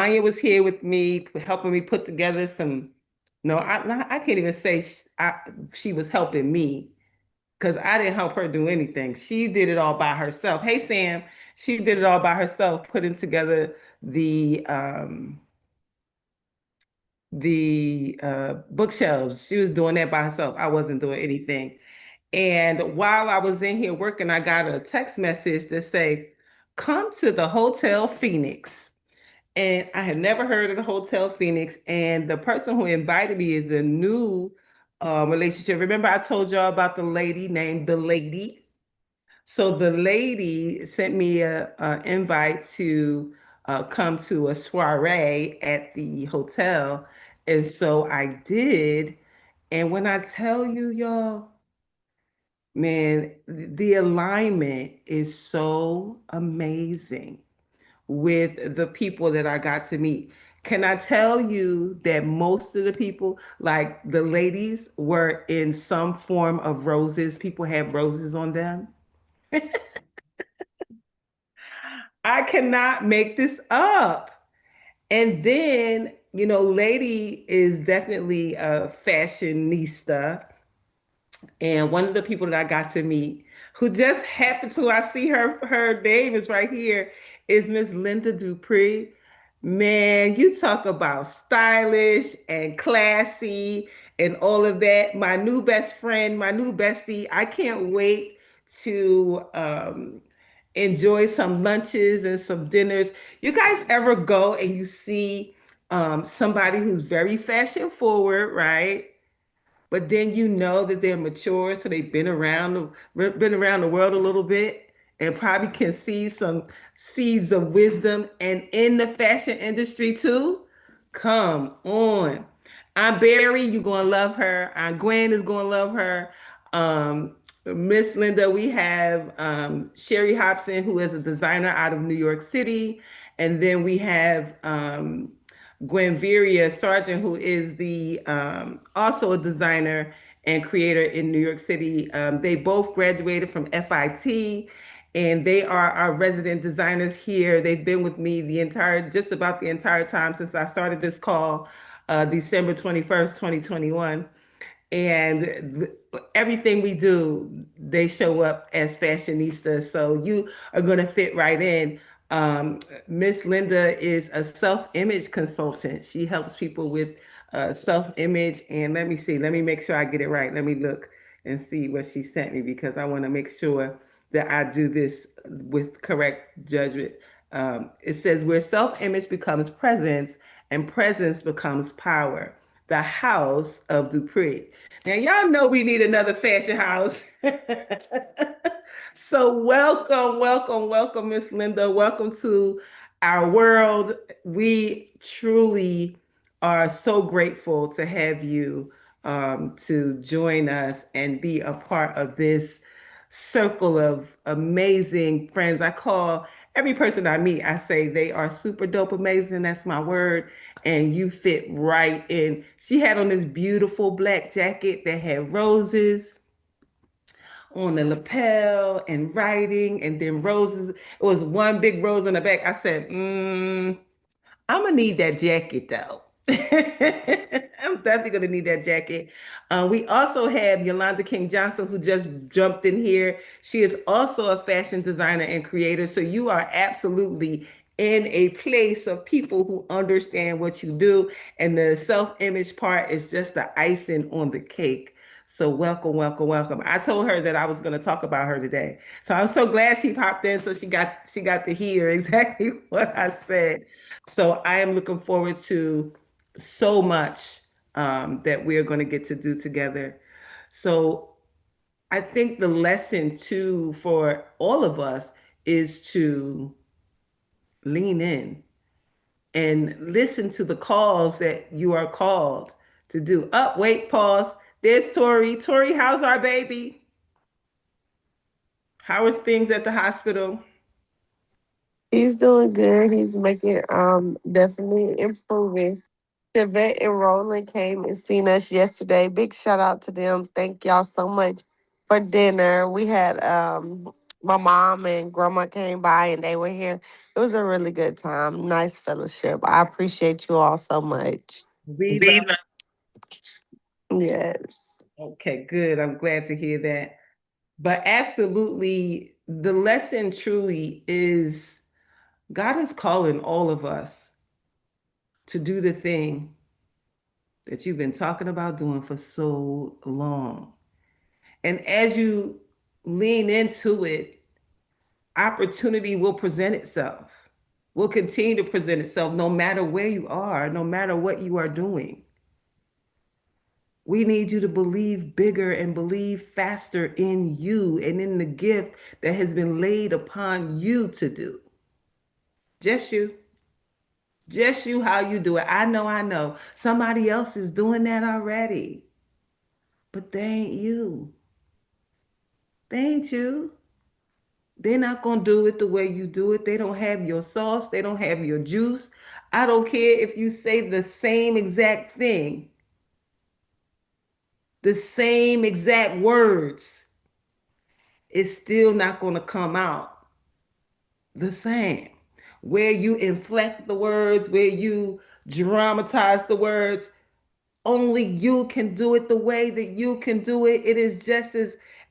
Maya was here with me, helping me put together some. No, I can't even say she was helping me because I didn't help her do anything. She did it all by herself. Hey, Sam, she did it all by herself, putting together the um, the bookshelves. She was doing that by herself. I wasn't doing anything. And while I was in here working, I got a text message that say, "Come to the Hotel Phoenix." And I had never heard of the Hotel Phoenix. And the person who invited me is a new relationship. Remember, I told y'all about the lady named the lady. So the lady sent me a invite to come to a soiree at the hotel. And so I did. And when I tell you, y'all, man, the alignment is so amazing with the people that I got to meet. Can I tell you that most of the people, like the ladies, were in some form of roses? People have roses on them. I cannot make this up. And then, lady is definitely a fashionista. And one of the people that I got to meet, who just happened to, I see her name is right here, is Miss Linda Dupree. Man, you talk about stylish and classy and all of that. My new best friend, my new bestie. I can't wait to enjoy some lunches and some dinners. You guys ever go and you see somebody who's very fashion forward, right? But then you know that they're mature, so they've been around the world a little bit and probably can see some seeds of wisdom and in the fashion industry too. Come on. Aunt Barry, you're gonna love her. Aunt Gwen is gonna love her. Miss Linda, we have Sherry Hobson, who is a designer out of New York City. And then we have Gwenveria Sargent, who is the also a designer and creator in New York City. They both graduated from FIT, and they are our resident designers here. They've been with me just about the entire time since I started this call, December 21st, 2021. And everything we do, they show up as fashionistas. So you are going to fit right in. Miss Linda is a self-image consultant. She helps people with self-image. And let me see, let me make sure I get it right. Let me look and see what she sent me because I want to make sure that I do this with correct judgment. It says where self-image becomes presence and presence becomes power. The House of Dupree. Now, y'all know we need another fashion house. So, welcome, welcome, welcome, Miss Linda. Welcome to our world. We truly are so grateful to have you to join us and be a part of this circle of amazing friends. I call every person I meet, I say they are super dope amazing. That's my word. And you fit right in. She had on this beautiful black jacket that had roses on the lapel and writing, and then roses. It was one big rose on the back. I said, I'm gonna need that jacket though. I'm definitely gonna need that jacket. We also have Yolanda King Johnson, who just jumped in here. She is also a fashion designer and creator. So you are absolutely in a place of people who understand what you do, and the self-image part is just the icing on the cake. So welcome, welcome, welcome. I told her that I was going to talk about her today. So I'm so glad she popped in so she got to hear exactly what I said. So I am looking forward to so much that we are going to get to do together. So I think the lesson too for all of us is to lean in and listen to the calls that you are called to do. Up, wait, pause. There's Tori. Tori, how's our baby? How is things at the hospital? He's doing good. He's making definitely improving. Chevette and Roland came and seen us yesterday. Big shout out to them. Thank y'all so much for dinner. We had my mom and grandma came by and they were here. It was a really good time. Nice fellowship. I appreciate you all so much. We love. Yes. Okay, good. I'm glad to hear that. But absolutely, the lesson truly is God is calling all of us to do the thing that you've been talking about doing for so long. And as you lean into it, opportunity will present itself, will continue to present itself no matter where you are, no matter what you are doing. We need you to believe bigger and believe faster in you and in the gift that has been laid upon you to do. Just you. Just you, how you do it. I know. Somebody else is doing that already, but they ain't you. They ain't you. They're not going to do it the way you do it. They don't have your sauce. They don't have your juice. I don't care if you say the same exact thing, the same exact words. It's still not going to come out the same. Where you inflect the words, where you dramatize the words, only you can do it the way that you can do it. It is just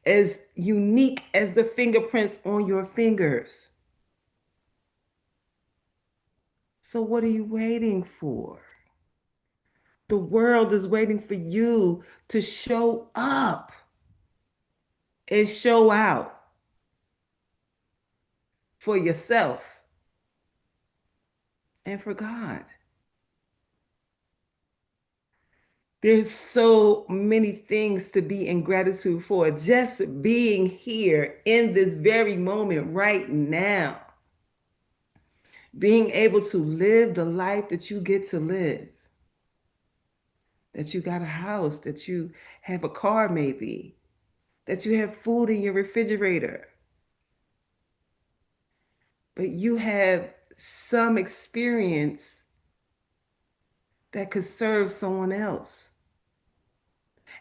as unique as the fingerprints on your fingers. So what are you waiting for? The world is waiting for you to show up and show out for yourself and for God. There's so many things to be in gratitude for. Just being here in this very moment right now, being able to live the life that you get to live, that you got a house, that you have a car, maybe, that you have food in your refrigerator, but you have some experience that could serve someone else.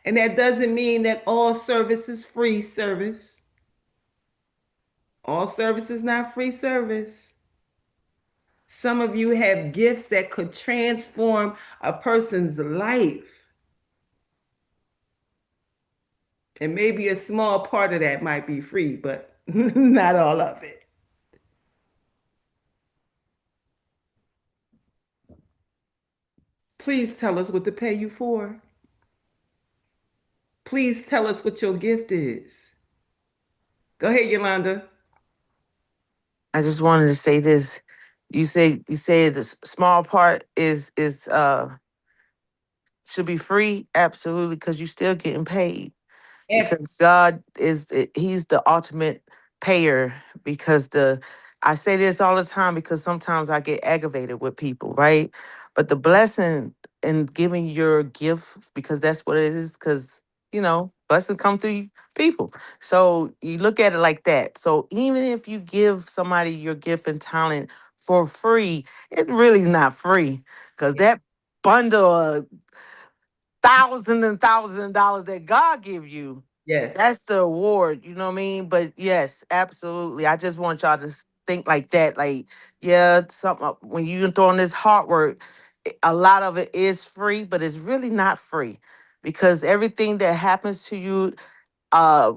And that doesn't mean that all service is free service. All service is not free service. Some of you have gifts that could transform a person's life. And maybe a small part of that might be free, but not all of it. Please tell us what to pay you for. Please tell us what your gift is. Go ahead, Yolanda. I just wanted to say this. You say the small part is should be free, absolutely, because you're still getting paid. Because God he's the ultimate payer. Because the I say this all the time because sometimes I get aggravated with people, right? But the blessing in giving your gift, because that's what it is, because blessings come through people. So you look at it like that. So even if you give somebody your gift and talent for free, it's really not free, because that bundle of thousands and thousands of dollars that God give you, Yes. that's the award, you know what I mean? But yes, absolutely. I just want y'all to think like that. Like, yeah, something when you throwing this hard work, a lot of it is free, but it's really not free, because everything that happens to you,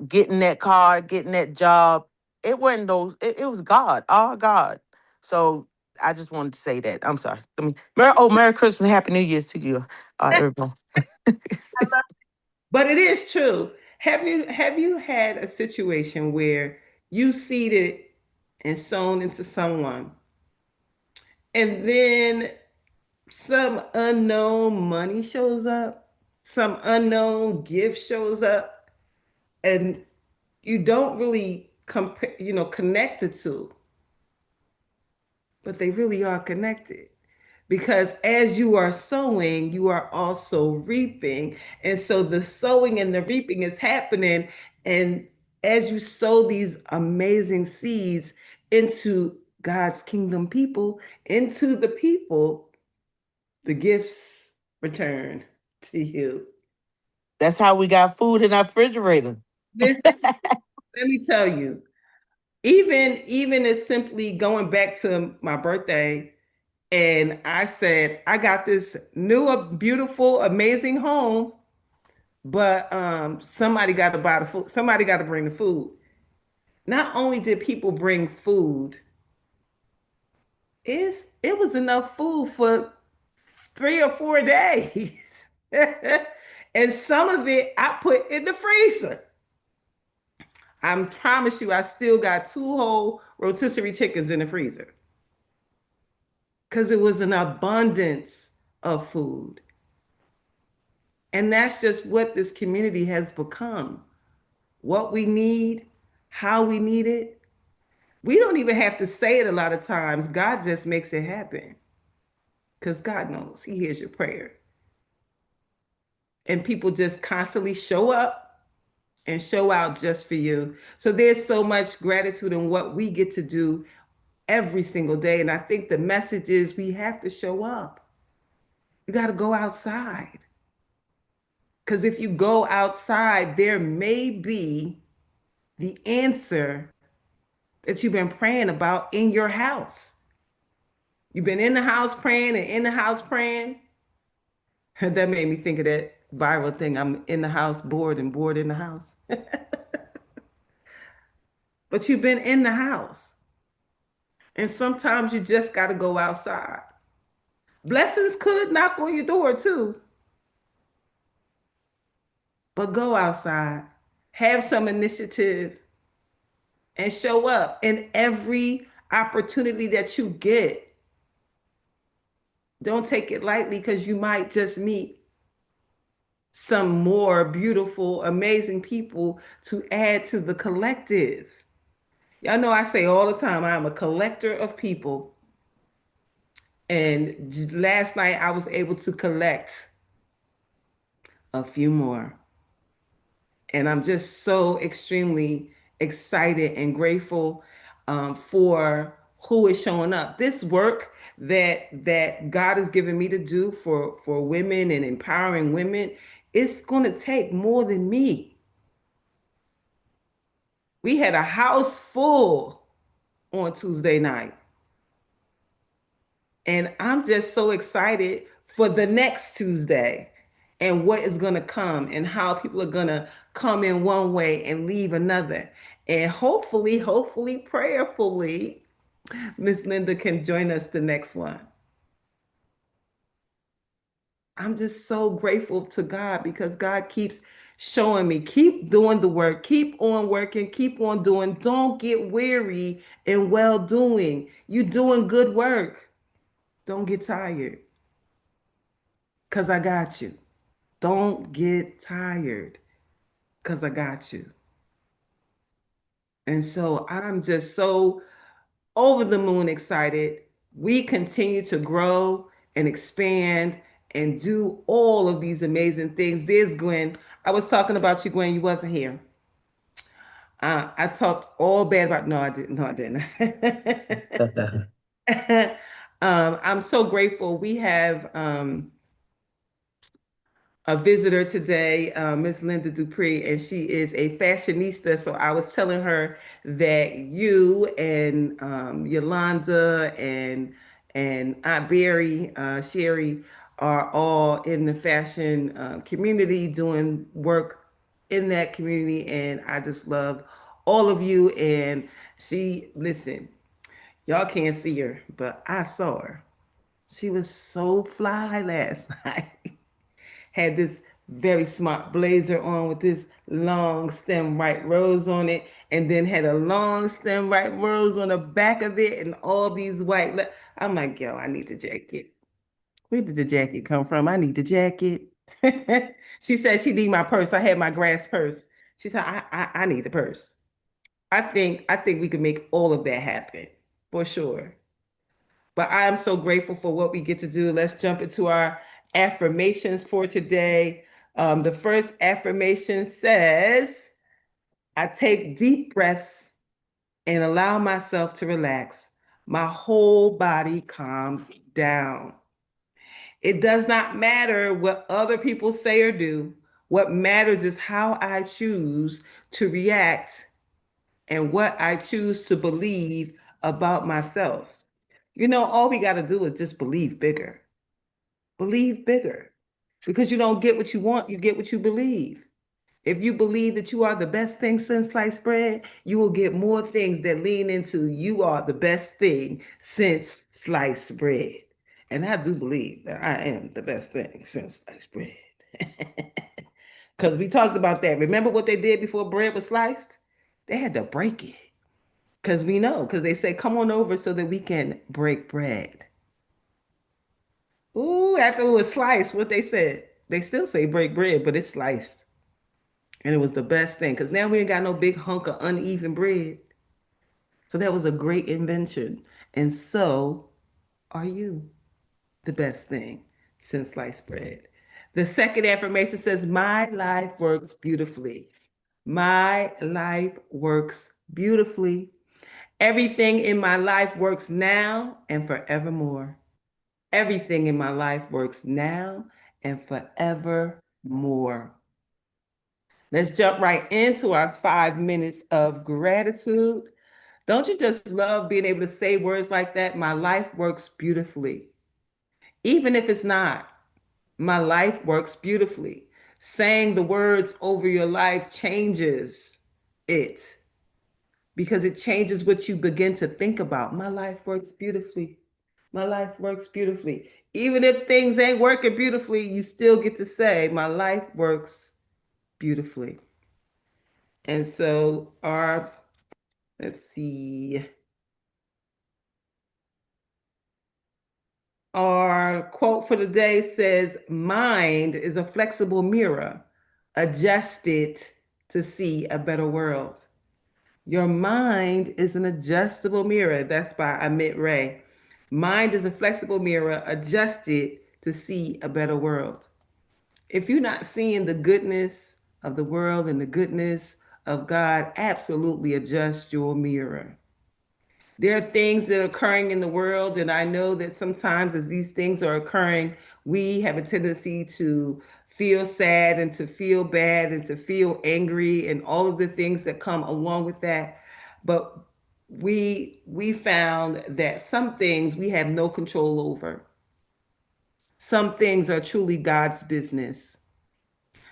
getting that car, getting that job, it wasn't those, it was God, all God. So I just wanted to say that. I'm sorry. Merry Christmas, Happy New Year's to you, everyone. But it is true. Have you had a situation where you seeded and sown into someone and then some unknown money shows up, some unknown gift shows up, and you don't really connect the two, but they really are connected. Because as you are sowing, you are also reaping. And so the sowing and the reaping is happening. And as you sow these amazing seeds into God's kingdom people, into the people, the gifts return to you. That's how we got food in our refrigerator. This, let me tell you, Even as simply going back to my birthday, and I said, I got this new, beautiful, amazing home, but somebody got to buy the food. Somebody got to bring the food. Not only did people bring food, it was enough food for 3 or 4 days. And some of it I put in the freezer. I promise you, I still got two whole rotisserie chickens in the freezer because it was an abundance of food. And that's just what this community has become. What we need, how we need it. We don't even have to say it a lot of times. God just makes it happen because God knows He hears your prayer. And people just constantly show up and show out just for you. So there's so much gratitude in what we get to do every single day. And I think the message is we have to show up. You got to go outside. Because if you go outside, there may be the answer that you've been praying about in your house. You've been in the house praying and in the house praying. That made me think of that viral thing. I'm in the house bored and bored in the house. But you've been in the house. And sometimes you just got to go outside. Blessings could knock on your door too, but go outside. Have some initiative and show up in every opportunity that you get. Don't take it lightly because you might just meet some more beautiful, amazing people to add to the collective. Y'all know I say all the time, I'm a collector of people. And last night I was able to collect a few more. And I'm just so extremely excited and grateful for who is showing up. This work that God has given me to do for women and empowering women, it's going to take more than me. We had a house full on Tuesday night. And I'm just so excited for the next Tuesday and what is going to come and how people are going to come in one way and leave another. And hopefully, prayerfully, Miss Linda can join us the next one. I'm just so grateful to God because God keeps showing me, keep doing the work, keep on working, keep on doing. Don't get weary in well doing. You're doing good work. Don't get tired because I got you. Don't get tired because I got you. And so I'm just so over the moon excited. We continue to grow and expand and do all of these amazing things. There's Gwen. I was talking about you, Gwen. You wasn't here. I talked all bad about. No, I didn't. No, I didn't. I'm so grateful. We have a visitor today, Miss Linda Dupree, and she is a fashionista. So I was telling her that you and Yolanda and Aunt Barry, Sherry, are all in the fashion community doing work in that community, and I just love all of you. And she, listen, y'all can't see her, but I saw her. She was so fly last night. Had this very smart blazer on with this long stem white rose on it, and then had a long stem white rose on the back of it, and all these white. I'm like, yo, I need the jacket. Where did the jacket come from? I need the jacket. She said she need my purse. I had my grass purse. She said, I need the purse. I think we can make all of that happen for sure. But I am so grateful for what we get to do. Let's jump into our affirmations for today. The first affirmation says, I take deep breaths and allow myself to relax. My whole body calms down. It does not matter what other people say or do. What matters is how I choose to react and what I choose to believe about myself. You know, all we got to do is just believe bigger. Believe bigger. Because you don't get what you want, you get what you believe. If you believe that you are the best thing since sliced bread, you will get more things that lean into you are the best thing since sliced bread. And I do believe that I am the best thing since sliced bread. Because we talked about that. Remember what they did before bread was sliced? They had to break it. Because we know, because they say, come on over so that we can break bread. Ooh, after it was sliced, what they said, they still say break bread, but it's sliced. And it was the best thing because now we ain't got no big hunk of uneven bread. So that was a great invention. And so are you the best thing since sliced bread. The second affirmation says, my life works beautifully. My life works beautifully. Everything in my life works now and forevermore. Everything in my life works now and forevermore. Let's jump right into our 5 minutes of gratitude. Don't you just love being able to say words like that? My life works beautifully. Even if it's not, my life works beautifully. Saying the words over your life changes it because it changes what you begin to think about. My life works beautifully. My life works beautifully. Even if things ain't working beautifully, you still get to say, my life works beautifully. And so let's see, our quote for the day says, mind is a flexible mirror, adjusted to see a better world. Your mind is an adjustable mirror. That's by Amit Ray. Mind is a flexible mirror, adjusted to see a better world. If you're not seeing the goodness of the world and the goodness of God, absolutely adjust your mirror. There are things that are occurring in the world, and I know that sometimes as these things are occurring, we have a tendency to feel sad and to feel bad and to feel angry and all of the things that come along with that. But we found that some things we have no control over. Some things are truly God's business.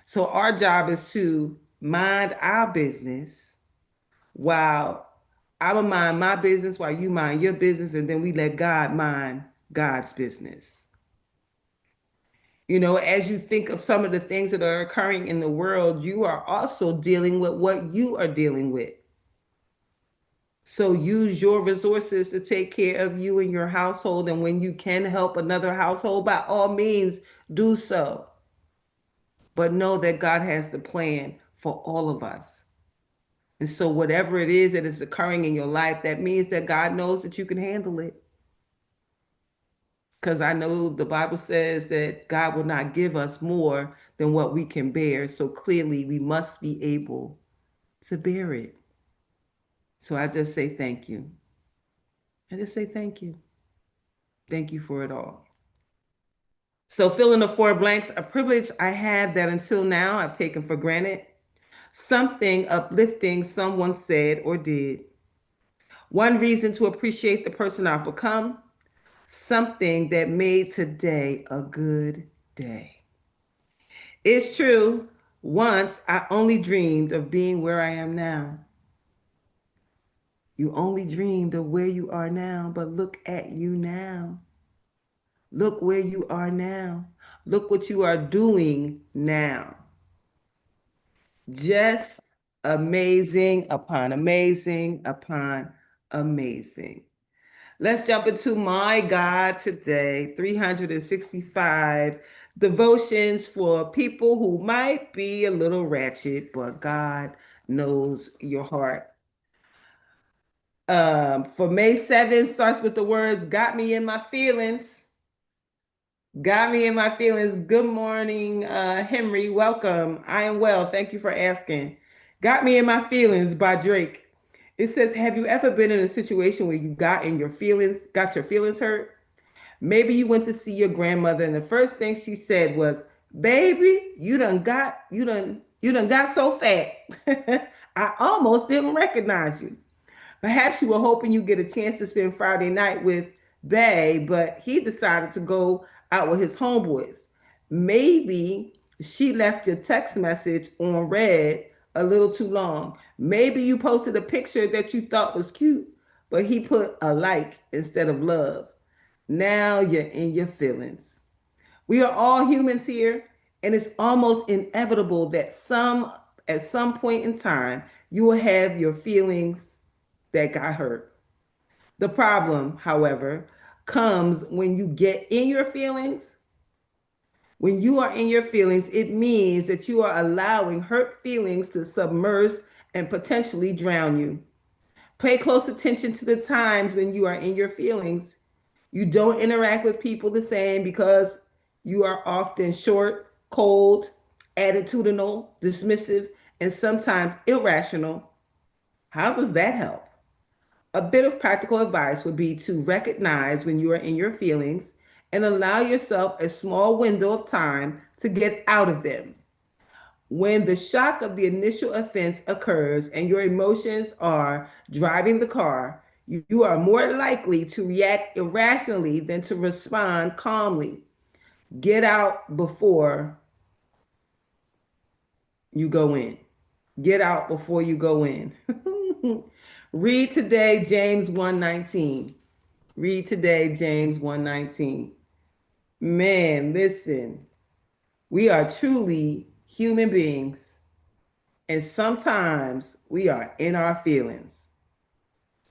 So our job is to mind our business while I will mind my business while you mind your business, and then we let God mind God's business. You know, as you think of some of the things that are occurring in the world, you are also dealing with what you are dealing with. So use your resources to take care of you and your household. And when you can help another household, by all means, do so. But know that God has the plan for all of us. And so, whatever it is that is occurring in your life, that means that God knows that you can handle it. Because I know the Bible says that God will not give us more than what we can bear. So, clearly, we must be able to bear it. So, I just say thank you. I just say thank you. Thank you for it all. So, fill in the four blanks, a privilege I have that until now I've taken for granted. Something uplifting someone said or did. One reason to appreciate the person I've become. Something that made today a good day. It's true. Once I only dreamed of being where I am now. You only dreamed of where you are now, but look at you now. Look where you are now. Look what you are doing now. Just amazing upon amazing upon amazing. Let's jump into my God today 365 devotions for people who might be a little ratchet, but God knows your heart. For May 7th, starts with the words, got me in my feelings. Got me in my feelings. Good morning, Henry. Welcome. I am well. Thank you for asking. Got me in my feelings by Drake. It says, have you ever been in a situation where you got your feelings hurt? Maybe you went to see your grandmother and the first thing she said was, baby, you done got so fat. I almost didn't recognize you. Perhaps you were hoping you get a chance to spend Friday night with Bay, but he decided to go out with his homeboys. Maybe she left your text message on red a little too long. Maybe you posted a picture that you thought was cute, but he put a like instead of love. Now you're in your feelings. We are all humans here, and it's almost inevitable that at some point in time you will have your feelings that got hurt. The problem, however, comes when you get in your feelings. When you are in your feelings, it means that you are allowing hurt feelings to submerge and potentially drown you. Pay close attention to the times when you are in your feelings. You don't interact with people the same because you are often short, cold, attitudinal, dismissive, and sometimes irrational. How does that help? A bit of practical advice would be to recognize when you are in your feelings and allow yourself a small window of time to get out of them. When the shock of the initial offense occurs and your emotions are driving the car, you are more likely to react irrationally than to respond calmly. Get out before you go in. Get out before you go in. Read today James 1:19. Read today James 1:19. Man, listen. We are truly human beings, and sometimes we are in our feelings.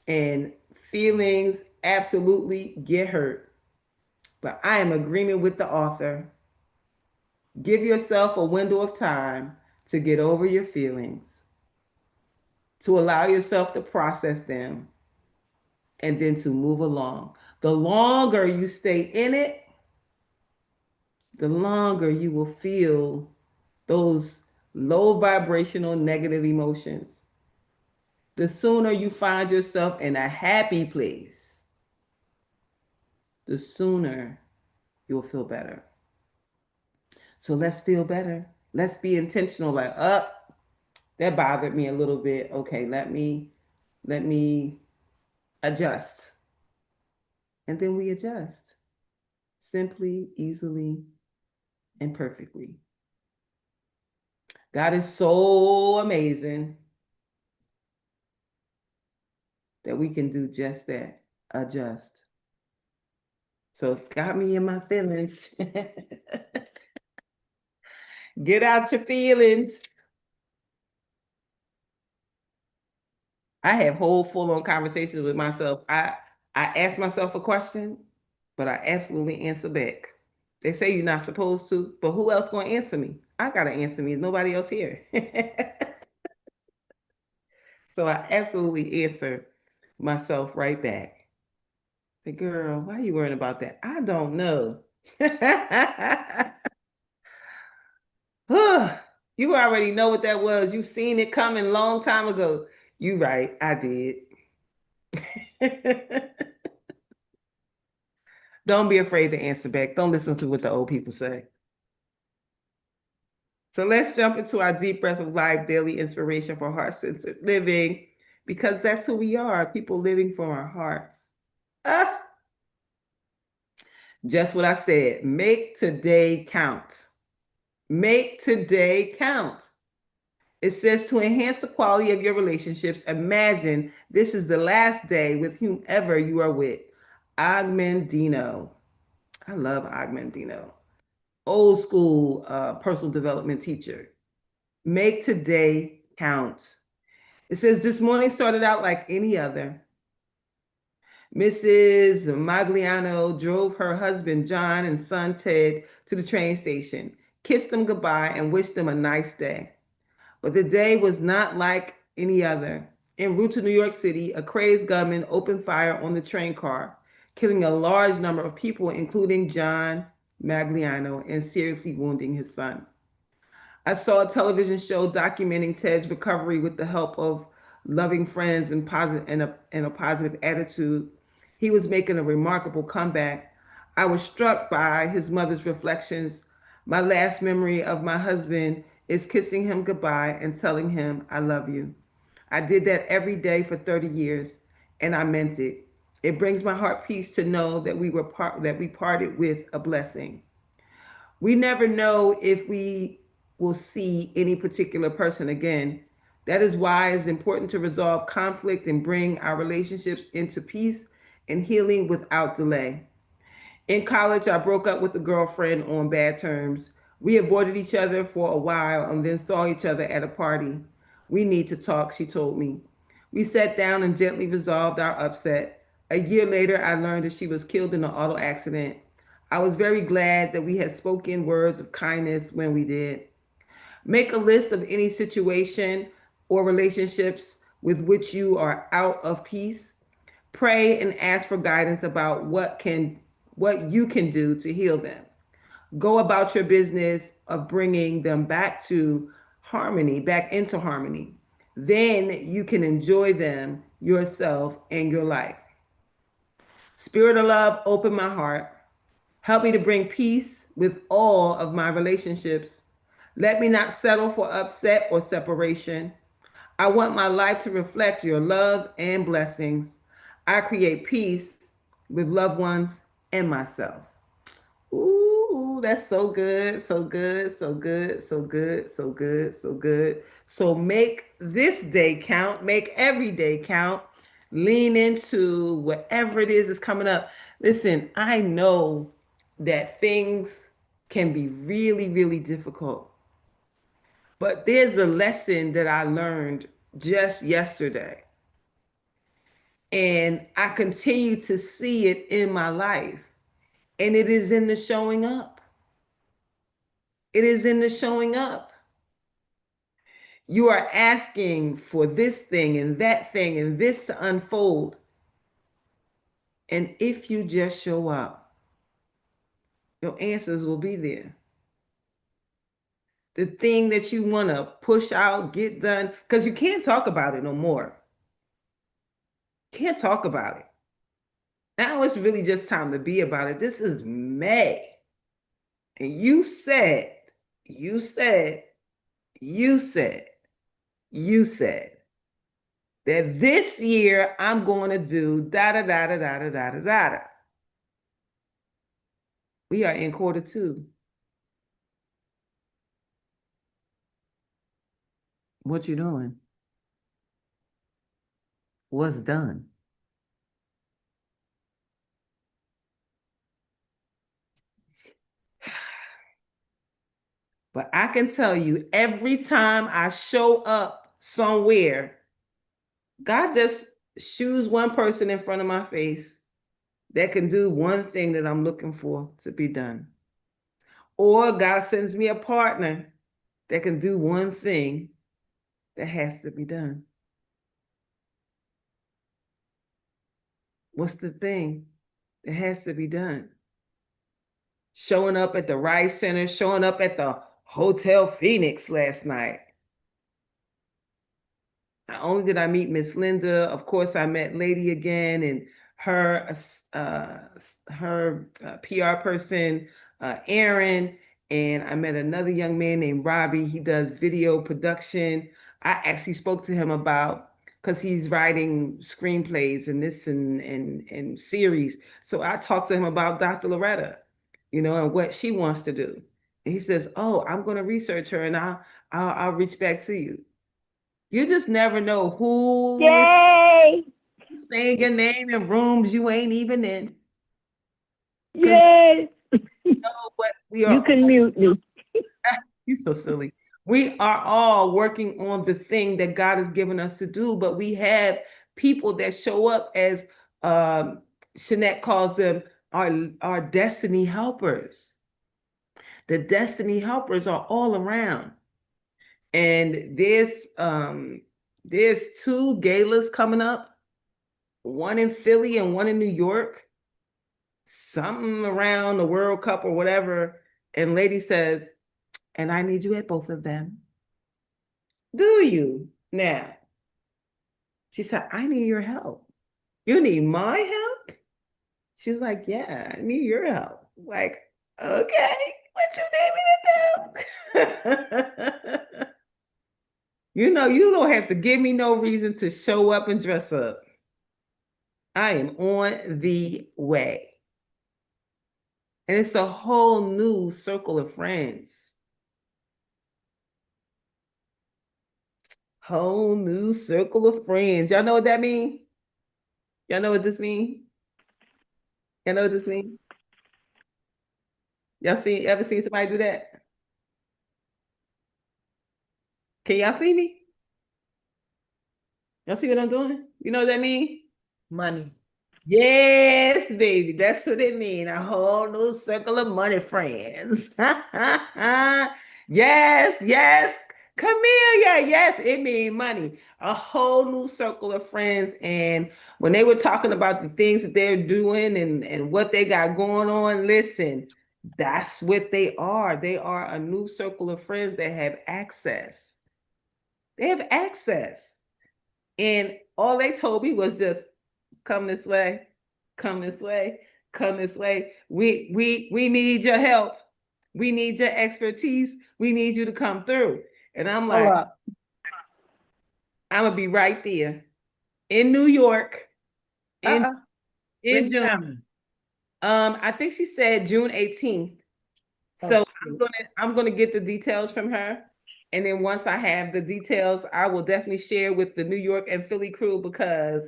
And feelings absolutely get hurt. But I am agreeing with the author. Give yourself a window of time to get over your feelings, to allow yourself to process them, and then to move along. The longer you stay in it, the longer you will feel those low vibrational negative emotions. The sooner you find yourself in a happy place, the sooner you'll feel better. So let's feel better. Let's be intentional. Like, up, that bothered me a little bit. Okay, let me adjust. And then we adjust simply, easily, and perfectly. God is so amazing that we can do just that, adjust. So it got me in my feelings. Get out your feelings. I have whole full on conversations with myself. I ask myself a question, but I absolutely answer back. They say you're not supposed to, but who else gonna answer me? I gotta answer me. There's nobody else here. So I absolutely answer myself right back. Say, girl, why are you worrying about that? I don't know. You already know what that was. You've seen it coming a long time ago. You right, I did. Don't be afraid to answer back. Don't listen to what the old people say. So let's jump into our deep breath of life, daily inspiration for heart-centered living, because that's who we are, people living from our hearts. Ah, just what I said. Make today count. Make today count. It says to enhance the quality of your relationships, imagine this is the last day with whomever you are with. Agmendino. I love Agmendino. Old school personal development teacher. Make today count. It says this morning started out like any other. Mrs. Magliano drove her husband John and son Ted to the train station, kissed them goodbye, and wished them a nice day. But the day was not like any other. En route to New York City, a crazed gunman opened fire on the train car, killing a large number of people, including John Magliano, and seriously wounding his son. I saw a television show documenting Ted's recovery with the help of loving friends and a positive attitude. He was making a remarkable comeback. I was struck by his mother's reflections. My last memory of my husband is kissing him goodbye and telling him I love you. I did that every day for 30 years, and I meant it. It brings my heart peace to know that we parted with a blessing. We never know if we will see any particular person again. That is why it's important to resolve conflict and bring our relationships into peace and healing without delay. In college, I broke up with a girlfriend on bad terms. We avoided each other for a while and then saw each other at a party. We need to talk, she told me. We sat down and gently resolved our upset. A year later, I learned that she was killed in an auto accident. I was very glad that we had spoken words of kindness when we did. Make a list of any situation or relationships with which you are out of peace. Pray and ask for guidance about what you can do to heal them. Go about your business of bringing them back to harmony, back into harmony. Then you can enjoy them, yourself, and your life. Spirit of love, open my heart. Help me to bring peace with all of my relationships. Let me not settle for upset or separation. I want my life to reflect your love and blessings. I create peace with loved ones and myself. Ooh, that's so good, so good, so good, so good, so good, so good. So make this day count, make every day count. Lean into whatever it is that's coming up. Listen, I know that things can be really, really difficult, but there's a lesson that I learned just yesterday, and I continue to see it in my life, and it is in the showing up. It is in the showing up. You are asking for this thing and this to unfold. And if you just show up, your answers will be there. The thing that you want to push out, get done, because you can't talk about it no more. Can't talk about it. Now it's really just time to be about it. This is May. And you said, you said, you said that this year I'm going to do da da da da da da da da da. Da. We are in quarter 2. What you doing? What's done? But I can tell you, every time I show up somewhere, God just shoos one person in front of my face that can do one thing that I'm looking for to be done. Or God sends me a partner that can do one thing that has to be done. What's the thing that has to be done? Showing up at the Rice Center, showing up at the Hotel Phoenix last night. Not only did I meet Miss Linda, of course, I met Lady again and her uh, her PR person, Aaron, and I met another young man named Robbie. He does video production. I actually spoke to him about because he's writing screenplays and this and series. So I talked to him about Dr. Loretta, and what she wants to do. And he says, "Oh, I'm going to research her and I'll reach back to you." You just never know who is Yay! saying your name in rooms you ain't even in. Because Yay! what we You are, can mute me. you're so silly. We are all working on the thing that God has given us to do, but we have people that show up as Shanette calls them our destiny helpers. The destiny helpers are all around. And there's 2 galas coming up, one in Philly and one in New York, something around the World Cup or whatever. And lady says, and I need you at both of them. Do you? Now, she said, I need your help. You need my help? She's like, yeah, I need your help. Like, okay, what you need me to do? You don't have to give me no reason to show up and dress up. I am on the way. And it's a whole new circle of friends. Whole new circle of friends. Y'all know what that means? Y'all know what this means? Y'all know what this means? Y'all ever seen somebody do that? Can y'all see me? Y'all see what I'm doing? You know what that means? Money. Yes, baby. That's what it means. A whole new circle of money friends. Yes, yes. Camellia, yes, it means money. A whole new circle of friends. And when they were talking about the things that they're doing and what they got going on, listen, that's what they are. They are a new circle of friends that have access. They have access. And all they told me was just come this way, come this way, come this way. We need your help. We need your expertise. We need you to come through. And I'm Hold like, up. I'm gonna be right there in New York in Uh-uh. When in you June. coming? I think she said June 18th. Oh, So shoot. I'm gonna get the details from her. And then once I have the details, I will definitely share with the New York and Philly crew because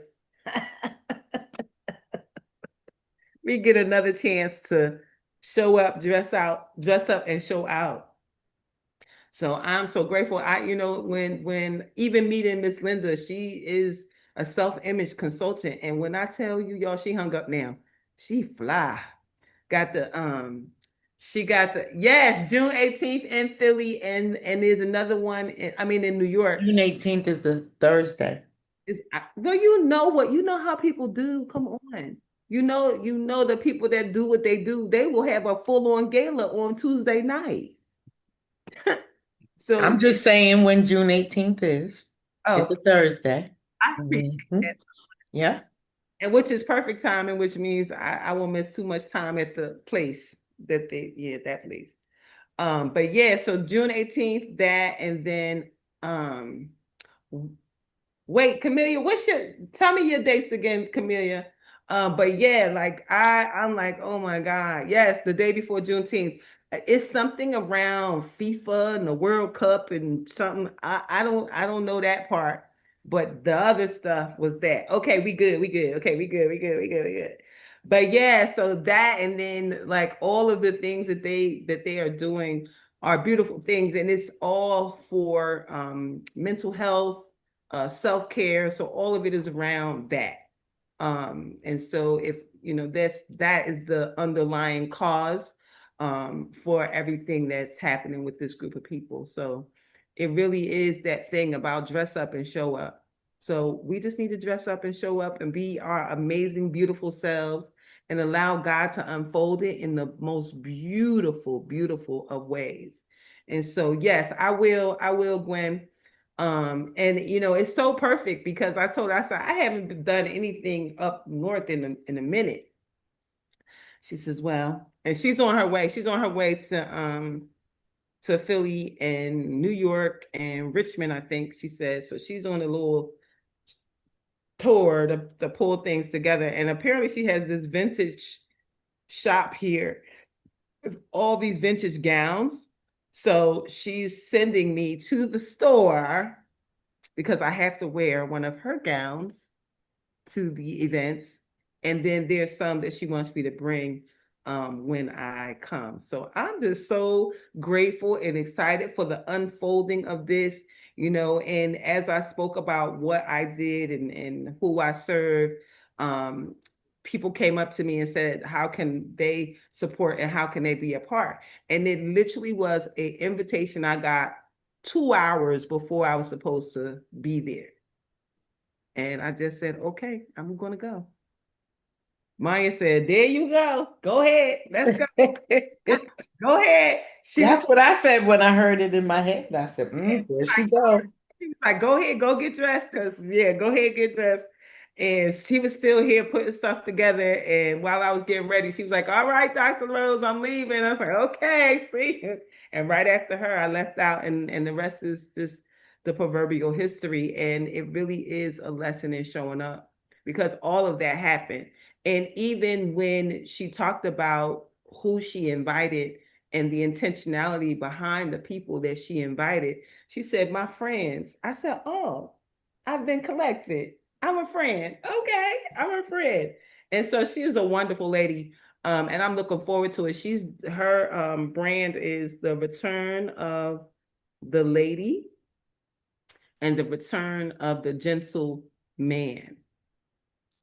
we get another chance to show up, dress up and show out. So I'm so grateful. When even meeting Miss Linda, she is a self-image consultant. And when I tell you, y'all, she hung up now. She fly. Got the she got the yes, June 18th in Philly, and there's another one in New York. June 18th is a Thursday. Well, you know how people do. Come on. You know the people that do what they do, they will have a full-on gala on Tuesday night. So I'm just saying when June 18th is. It's oh, a Thursday. I appreciate Mhm. that. Yeah. And which is perfect timing, which means I won't miss too much time at the place that place. But yeah, so June 18th, that, and then um wait, Camelia, tell me your dates again, Camelia. But yeah, like I'm like, oh my God, yes, the day before Juneteenth. It's something around FIFA and the World Cup and something. I don't know that part, but the other stuff was that. Okay, we good, we good. Okay, we good, we good, we good, we good. But yeah, so that and then like all of the things that they are doing are beautiful things, and it's all for mental health, self-care. So all of it is around that. And so if that is the underlying cause for everything that's happening with this group of people. So it really is that thing about dress up and show up. So we just need to dress up and show up and be our amazing, beautiful selves and allow God to unfold it in the most beautiful, beautiful of ways. And so, yes, I will, Gwen. And it's so perfect because I told her, I said, I haven't done anything up north in a minute. She says, well, and she's on her way. She's on her way to Philly and New York and Richmond, I think she said. So she's on a little tour to pull things together. And apparently she has this vintage shop here with all these vintage gowns. So she's sending me to the store because I have to wear one of her gowns to the events. And then there's some that she wants me to bring when I come. So I'm just so grateful and excited for the unfolding of this, and as I spoke about what I did and who I serve, um, people came up to me and said, how can they support and how can they be a part? And it literally was an invitation I got 2 hours before I was supposed to be there. And I just said, okay, I'm going to go. Maya said, there you go. Go ahead. Let's go. Go ahead. That's what I said when I heard it in my head. I said, there she go. She was like, go ahead, go get dressed. Because, yeah, go ahead, get dressed. And she was still here putting stuff together. And while I was getting ready, she was like, all right, Dr. Rose, I'm leaving. I was like, okay, see you. And right after her, I left out, and the rest is just the proverbial history. And it really is a lesson in showing up because all of that happened. And even when she talked about who she invited and the intentionality behind the people that she invited, she said, "My friends." I said, "Oh, I've been collected. I'm a friend." Okay, I'm a friend. And so she is a wonderful lady. And I'm looking forward to it. She's her brand is the return of the lady and the return of the gentle man.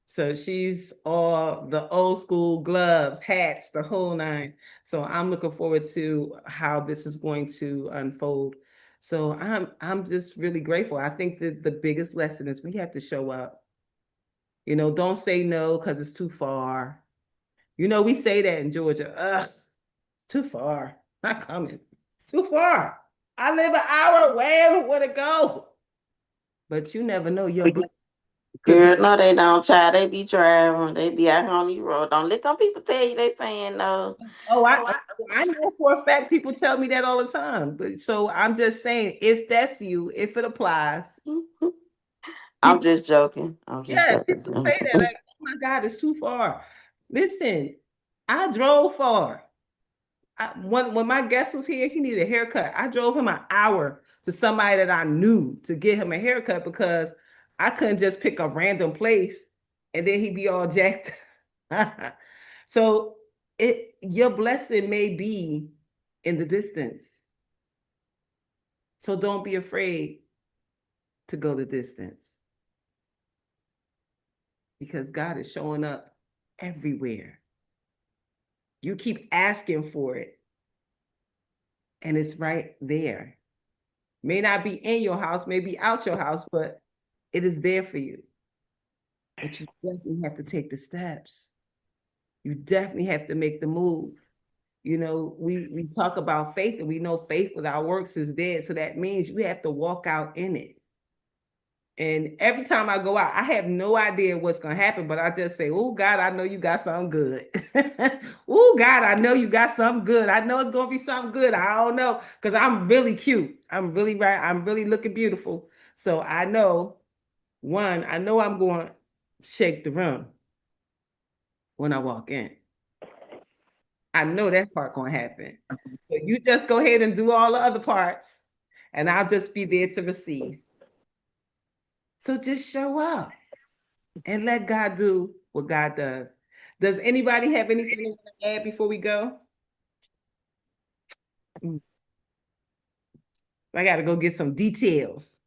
So she's all the old school gloves, hats, the whole nine. So I'm looking forward to how this is going to unfold. So I'm just really grateful. I think that the biggest lesson is we have to show up. Don't say no because it's too far. We say that in Georgia. Ugh, too far. Not coming. Too far. I live an hour away. I don't want to go. But you never know. Your blessing could be. Girl, no, they don't, child. They be driving. They be out here on the road. Don't let them people tell you they saying no. Oh, I know for a fact people tell me that all the time. But so I'm just saying, if that's you, if it applies, I'm people, just joking. I'm just yeah, joking. people say that like, "Oh my God, it's too far." Listen, I drove far. When my guest was here, he needed a haircut. I drove him an hour to somebody that I knew to get him a haircut because I couldn't just pick a random place and then he'd be all jacked. So your blessing may be in the distance. So don't be afraid to go the distance because God is showing up everywhere. You keep asking for it and it's right there. May not be in your house, may be out your house, but it is there for you. But you definitely have to take the steps. You definitely have to make the move. We talk about faith and we know faith without works is dead. So that means you have to walk out in it. And every time I go out, I have no idea what's going to happen, but I just say, "Oh, God, I know you got something good." "Oh, God, I know you got something good. I know it's going to be something good. I don't know." Because I'm really cute. I'm really right. I'm really looking beautiful. So I know, one, I know I'm going to shake the room when I walk in. I know that part going to happen. So you just go ahead and do all the other parts, and I'll just be there to receive. So just show up and let God do what God does. Does anybody have anything they want to add before we go? I got to go get some details.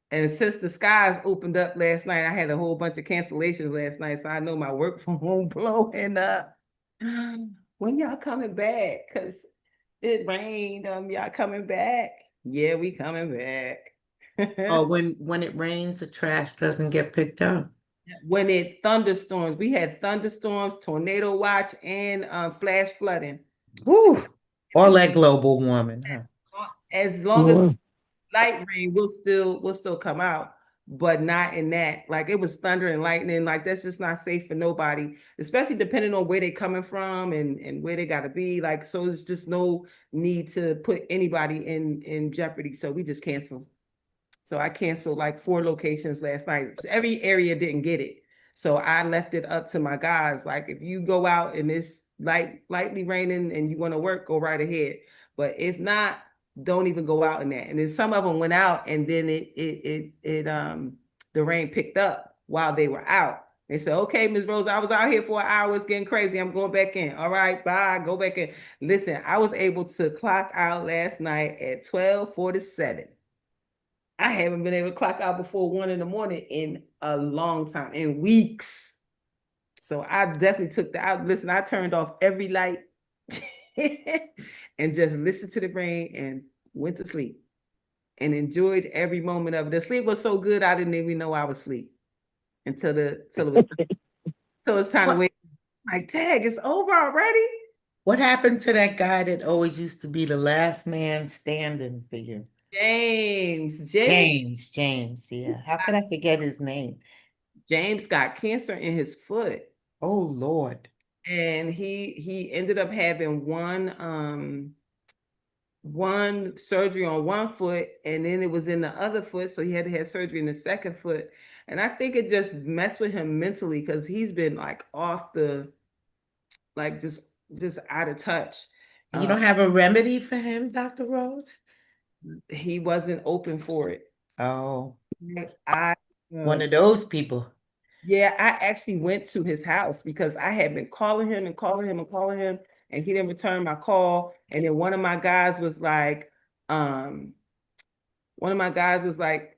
And since the skies opened up last night, I had a whole bunch of cancellations last night, so I know my work from home blowing up. When y'all coming back? Because it rained. Y'all coming back? Yeah, we coming back. Oh, when it rains, the trash doesn't get picked up. When it thunderstorms, we had thunderstorms, tornado watch, and flash flooding. Woo! All that global warming, huh? As long as light rain, we'll still come out, but not in that. Like it was thunder and lightning. Like that's just not safe for nobody, especially depending on where they coming from and where they gotta be. Like so, it's just no need to put anybody in jeopardy. So we just cancel. So I canceled like 4 locations last night. Every area didn't get it. So I left it up to my guys. Like if you go out and it's lightly raining and you want to work, go right ahead. But if not, don't even go out in that. And then some of them went out and then the rain picked up while they were out. They said, "Okay, Ms. Rose, I was out here for an hour. It's getting crazy. I'm going back in." All right, bye. Go back in. Listen, I was able to clock out last night at 12:47. I haven't been able to clock out before 1 in the morning in a long time, in weeks. So I definitely took the out. Listen, I turned off every light and just listened to the rain and went to sleep and enjoyed every moment of it. The sleep was so good I didn't even know I was asleep until it's time to What wake. Like, tag, it's over already. what happened to that guy that always used to be the last man standing for you? James, James, yeah. How could I forget his name? James got cancer in his foot. Oh Lord. And he ended up having one surgery on one foot and then it was in the other foot, so he had to have surgery in the second foot. And I think it just messed with him mentally because he's been like off the like just out of touch. You Uh, don't have a remedy for him, Dr. Rose? he wasn't open for it. Oh, I one um, of those people. yeah, I actually went to his house because I had been calling him and calling him and calling him, and he didn't return my call. And then um, one of my guys was like,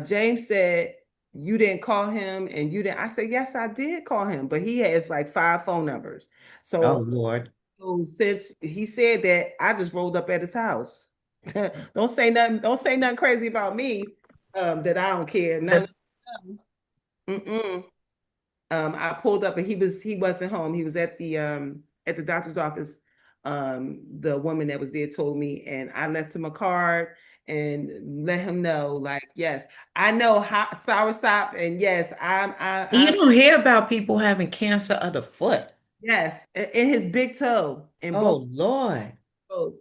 James said you didn't call him and you didn't. I said, yes, I did call him, but he has like 5 phone numbers. Oh, So, Lord. so since he said that, I just rolled up at his house. Don't say nothing. Don't say nothing crazy about me. That I don't care. None. Mm-mm. I pulled up and he wasn't home. He was at the doctor's office. The woman that was there told me, and I left him a card and let him know, like, yes, I know hot soursop, and yes, You I'm don't hear about people having cancer of the foot. yes, in his big toe, in both Oh, Lord. toes.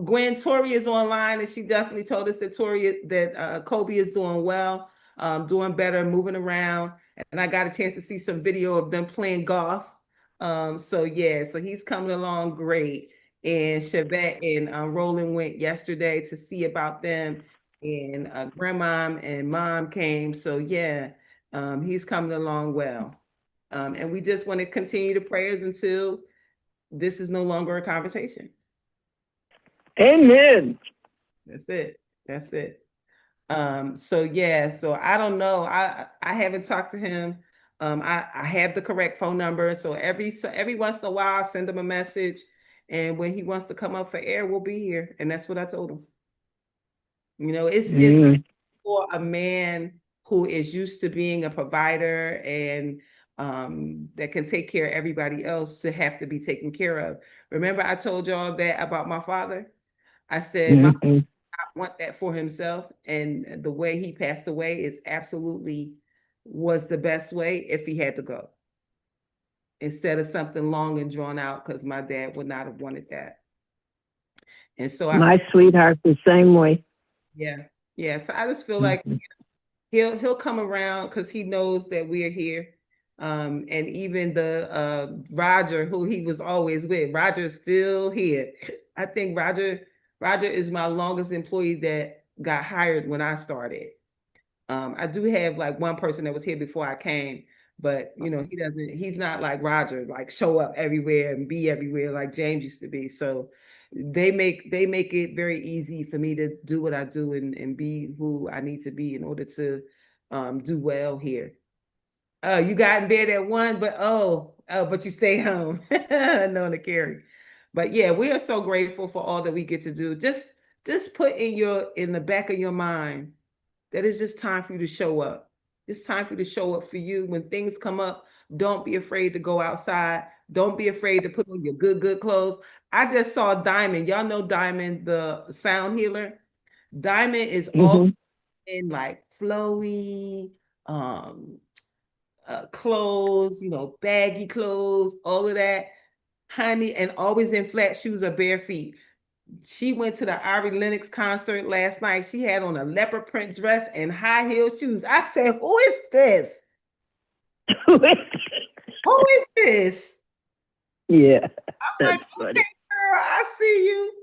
Gwen Tori is online, and she definitely told us that Kobe is doing well, doing better, moving around, and I got a chance to see some video of them playing golf. So yeah, so he's coming along great. And Chevette and Roland went yesterday to see about them, and grandma and mom came. So yeah, he's coming along well. And we just want to continue the prayers until this is no longer a conversation. Amen. That's it. That's it. So yeah, so I don't know. I haven't talked to him. I have the correct phone number. So every once in a while I send him a message. And when he wants to come up for air, we'll be here. And that's what I told him. It's Mm. for a man who is used to being a provider and that can take care of everybody else to have to be taken care of. Remember, I told y'all that about my father? I said my Mm-hmm. want that for himself, and the way he passed away is absolutely was the best way if he had to go instead of something long and drawn out, because my dad would not have wanted that. And so I My sweetheart's the same way. yeah, yeah, so I just feel like Mm-hmm. he'll come around because he knows that we're here. And even the Roger, who he was always with, Roger's still here. I think Roger is my longest employee that got hired when I started. I do have like one person that was here before I came, but he's not like Roger, like show up everywhere and be everywhere like James used to be. So they make it very easy for me to do what I do and be who I need to be in order to do well here. Oh, you got in bed at 1, but but you stay home. No, to carry. But yeah, we are so grateful for all that we get to do. Just put in the back of your mind that it's just time for you to show up. It's time for you to show up for you. When things come up, don't be afraid to go outside. Don't be afraid to put on your good clothes. I just saw Diamond. Y'all know Diamond, the sound healer. Diamond is all Mm-hmm. in like flowy clothes, baggy clothes, all of that, honey, and always in flat shoes or bare feet. She went to the Ari Lennox concert last night. She had on a leopard print dress and high heel shoes. I said, "Who is this? Who is this?" Yeah, I'm that's like, funny. "Okay, girl, I see you."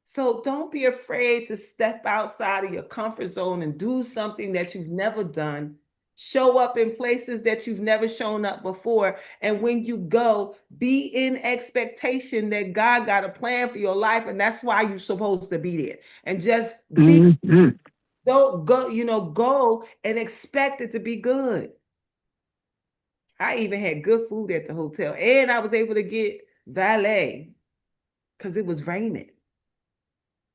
So don't be afraid to step outside of your comfort zone and do something that you've never done. Show up in places that you've never shown up before. And when you go, be in expectation that God got a plan for your life. And that's why you're supposed to be there. And just be Mm-hmm. go and expect it to be good. I even had good food at the hotel. And I was able to get valet because it was raining.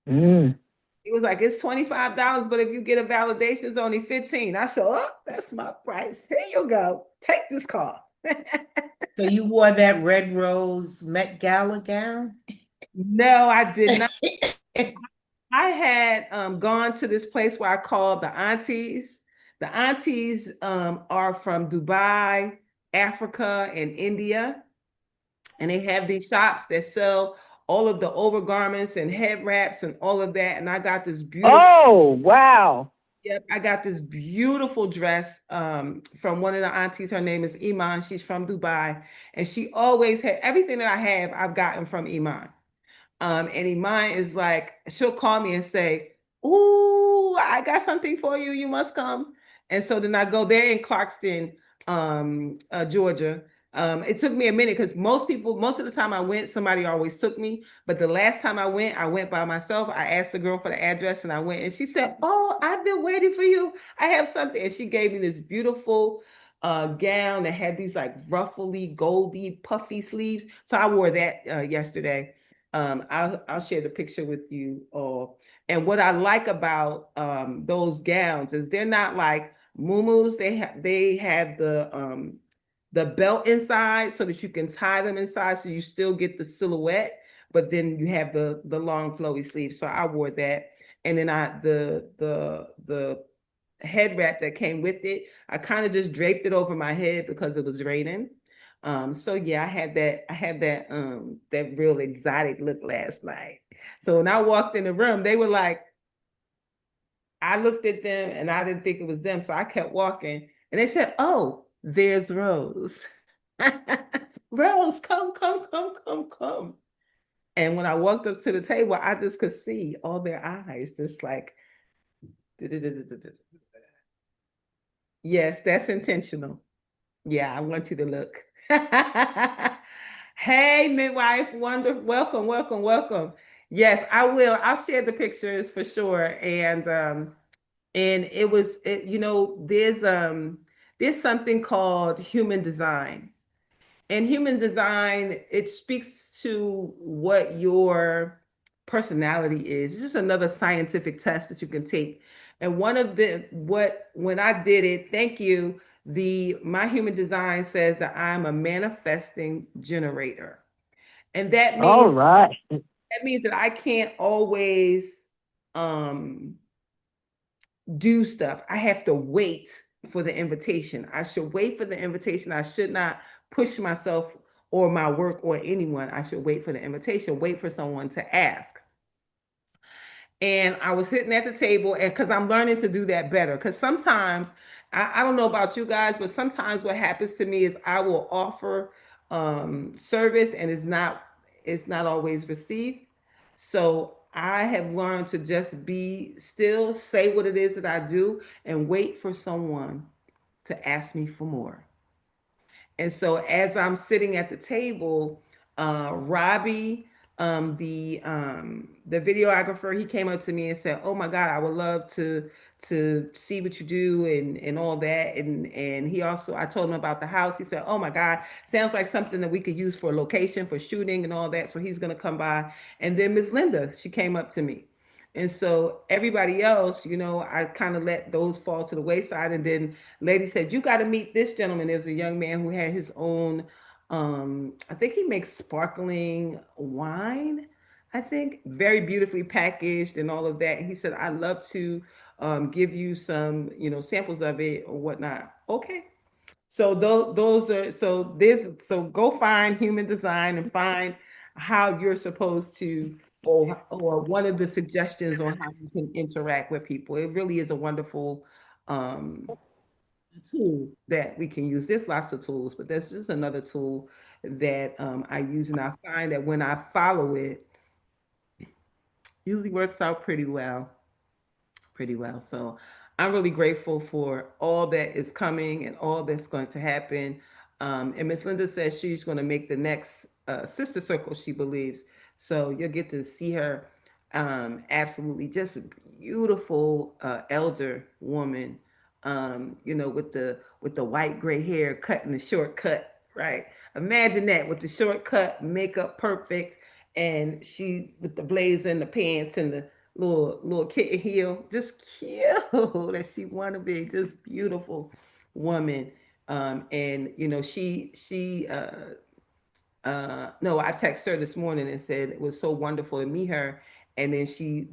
Mm. He was like, it's $25, but if you get a validation, it's only 15. I said, oh, that's my price. Here you go. Take this car. So you wore that red rose Met Gala gown? No, I did not. I had gone to this place where I called the aunties. The aunties are from Dubai, Africa, and India. And they have these shops that sell all of the overgarments and head wraps and all of that. And I got this beautiful, Oh, wow. yep, I got this beautiful dress from one of the aunties. Her name is Iman. She's from Dubai. And she always had everything that I have, I've gotten from Iman. And Iman is like, she'll call me and say, "Ooh, I got something for you. You must come." And so then I go there in Clarkston, Georgia. It took me a minute because most of the time I went, somebody always took me. But the last time I went by myself. I asked the girl for the address and I went and she said, "Oh, I've been waiting for you. I have something." And she gave me this beautiful gown that had these like ruffly, goldy, puffy sleeves. So I wore that yesterday. I'll share the picture with you all. And what I like about those gowns is they're not like muumuus. They have the belt inside so that you can tie them inside, so you still get the silhouette, but then you have the long flowy sleeves. So I wore that, and then I the head wrap that came with it. I kind of just draped it over my head because it was raining. So yeah, I had that real exotic look last night. So when I walked in the room, they were like, I looked at them and I didn't think it was them. So I kept walking and they said, "Oh, there's Rose." Rose, come, come, come, come, come. And when I walked up to the table, I just could see all their eyes, just like, yes, that's intentional. Yeah, I want you to look. Hey, midwife, welcome, welcome, welcome. Yes, I will. I'll share the pictures for sure. And there's something called human design. And human design, it speaks to what your personality is. It's just another scientific test that you can take. And one of the what when I did it, thank you, the my human design says that I'm a manifesting generator. And All right. that means that I can't always um do stuff. I have to wait for the invitation. I should wait for the invitation. I should not push myself or my work or anyone. I should wait for the invitation, wait for someone to ask. And I was sitting at the table, and because I'm learning to do that better. Because sometimes, I don't know about you guys, but sometimes what happens to me is I will offer service and it's not always received. So I have learned to just be still, say what it is that I do, and wait for someone to ask me for more. And so as I'm sitting at the table, Robbie, the videographer, he came up to me and said, "Oh my God, I would love to see what you do and all that." And he also, I told him about the house. He said, "Oh my God, sounds like something that we could use for location for shooting and all that." So he's gonna come by. And then Miss Linda, she came up to me. And so everybody else, I kind of let those fall to the wayside. And then lady said, "You got to meet this gentleman." There's a young man who had his own, I think he makes sparkling wine. I think very beautifully packaged and all of that. And he said, "I'd love to give you some, samples of it or whatnot." Okay. So those are so go find human design and find how you're supposed to or one of the suggestions on how you can interact with people. It really is a wonderful um tool that we can use. There's lots of tools, but that's just another tool that I use, and I find that when I follow it, usually works out pretty well. Pretty well. So I'm really grateful for all that is coming and all that's going to happen. And Miss Linda says she's going to make the next sister circle, she believes. So you'll get to see her. Absolutely, just a beautiful elder woman. With the white gray hair, cutting the short cut. Right. Imagine that with the short cut, makeup perfect, and she with the blazer and the pants and the little kitten heel, just cute that she want to be, just beautiful woman. And no, I texted her this morning and said it was so wonderful to meet her. And then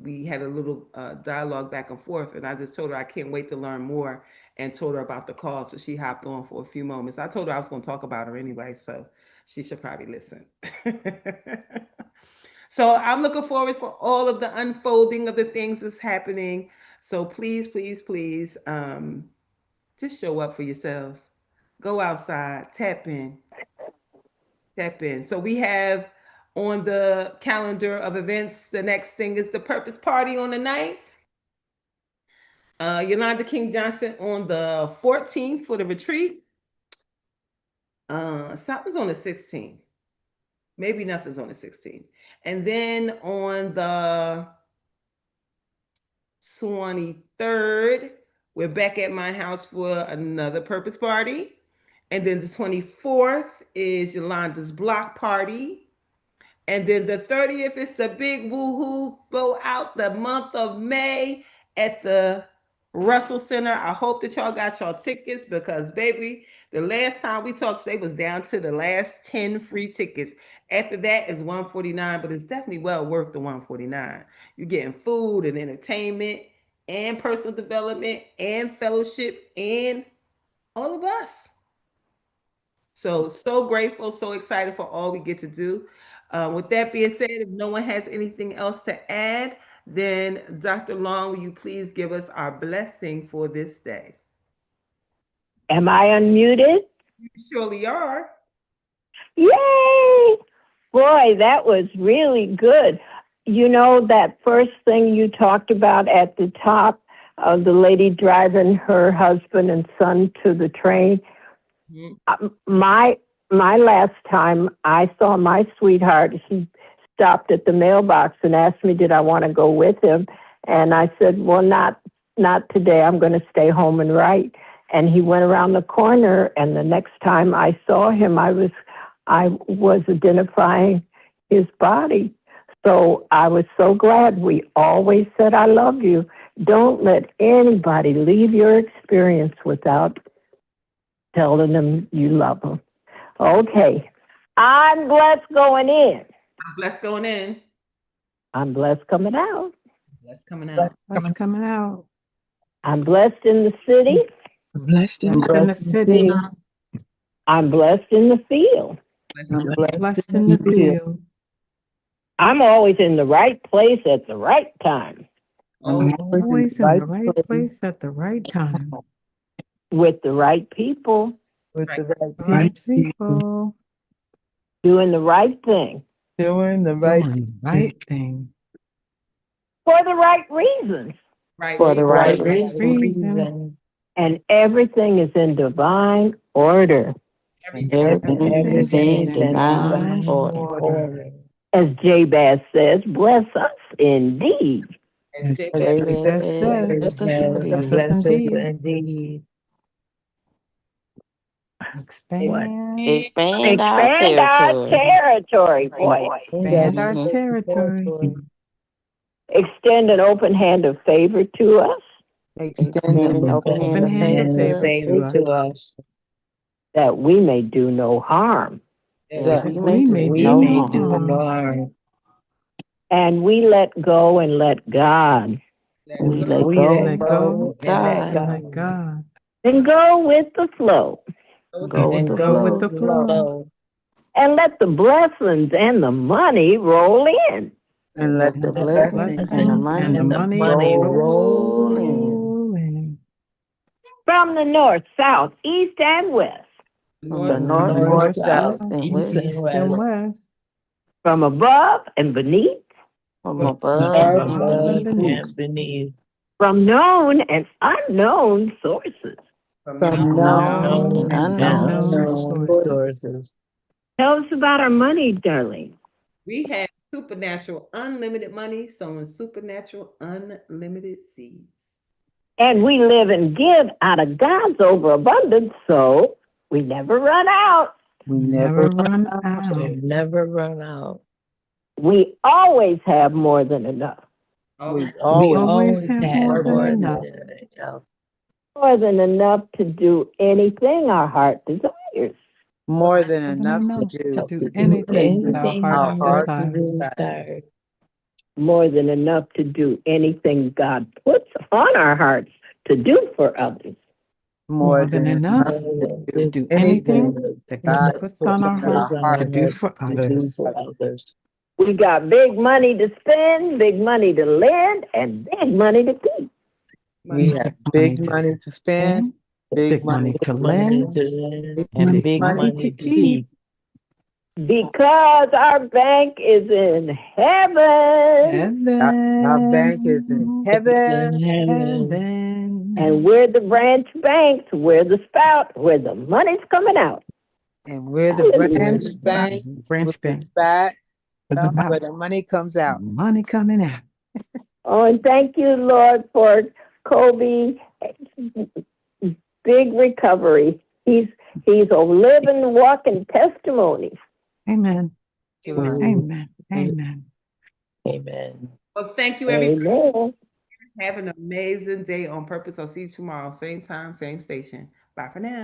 we had a little dialogue back and forth, and I just told her I can't wait to learn more, and told her about the call. So she hopped on for a few moments. I told her I was going to talk about her anyway, so she should probably listen. So I'm looking forward for all of the unfolding of the things that's happening. So please, please, please, just show up for yourselves. Go outside, tap in, tap in. So we have on the calendar of events, the next thing is the Purpose Party on the 9th. Yolanda King Johnson on the 14th for the retreat. Something's on the 16th. Maybe nothing's on the 16th. And then on the 23rd, we're back at my house for another Purpose Party. And then the 24th is Yolanda's block party. And then the 30th is the big woohoo blow out the month of May at the Russell Center. I hope that y'all got y'all tickets because, baby, the last time we talked, they was down to the last 10 free tickets. After that is 149, but it's definitely well worth the 149. You're getting food and entertainment and personal development and fellowship and all of us. So, so grateful, so excited for all we get to do. With that being said, if no one has anything else to add, then Dr. Long, will you please give us our blessing for this day? Am I unmuted? You surely are. Yay! Boy, that was really good. You know, that first thing you talked about at the top of the lady driving her husband and son to the train. My last time I saw my sweetheart, he stopped at the mailbox and asked me, did I want to go with him? And I said, well, not today. I'm going to stay home and write. And he went around the corner, and the next time I saw him, I was identifying his body. So I was so glad. We always said, I love you. Don't let anybody leave your experience without telling them you love them. Okay. I'm blessed going in. I'm blessed going in. I'm blessed coming out. Blessed coming out. What's coming out? I'm blessed in the city. Blessed in Blessed in the city. I'm blessed in the field. I'm Blessed in the field. I'm always in the right place at the right time I'm Always in the right place at the right time. with the right people, with the Right people. doing the right thing doing the Doing the right thing. for the right reasons. Right. For the right Reason. reason. And everything is in divine order. Everything is in divine order. order. As Jabez says, bless us indeed. As Jay David That says, says, bless us indeed. bless us indeed. Expand. Expand our Expand our territory. territory, boy. Expand our Mhm. territory. Extend an open hand of favor to us Extend an open hand Open of hand of favor favor to us. that we may do no harm. that we may We do may no do harm. no harm. And we let go and let God. We let We go let go of God. and let God. And go with the flow. Go with And the go with flow. the flow. And let the blessings and the money roll in. and let Let the the blessings blessings and the And the money money roll in. roll in. From the north, south, east, and west. From the From north, the south, north, east, south, and east, west. and west. From above and beneath. From above and Above and beneath. beneath. From known and unknown sources. from From known known and And unknown unknown sources. sources. Tell us about our money, Darlene. We have supernatural unlimited money sowing supernatural unlimited seeds. And we live and give out of God's overabundance, so we never run out. we Never never run run out. out. Never run out. We always have more than enough. We We always always have more than enough. More than enough to do anything our heart desires. more than More than enough to enough do to do anything that our our heart heart desires. desires. More than enough to do anything God puts on our hearts to do for others. More Than than enough enough to to do anything anything that God God puts puts on our on our hearts to heart do for to do others. for others. We got big money to spend, big money to lend, and big money to keep. We have big money to spend, big money to to lend, lend, big and big money to money to keep. keep. Because our bank is in heaven. Our bank is in heaven, And we're the branch banks, we're the spout, where the money's coming out. and we're the Hallelujah. branch bank with Branch the bank. spot where the money comes out. Money coming out. Oh, and thank you, Lord, for Kobe. Big recovery. He's a living, walking testimony. Amen. Amen. Amen. Amen. Well, thank you, everybody. Amen. Have an amazing day on purpose. I'll see you tomorrow. Same time, same station. Bye for now.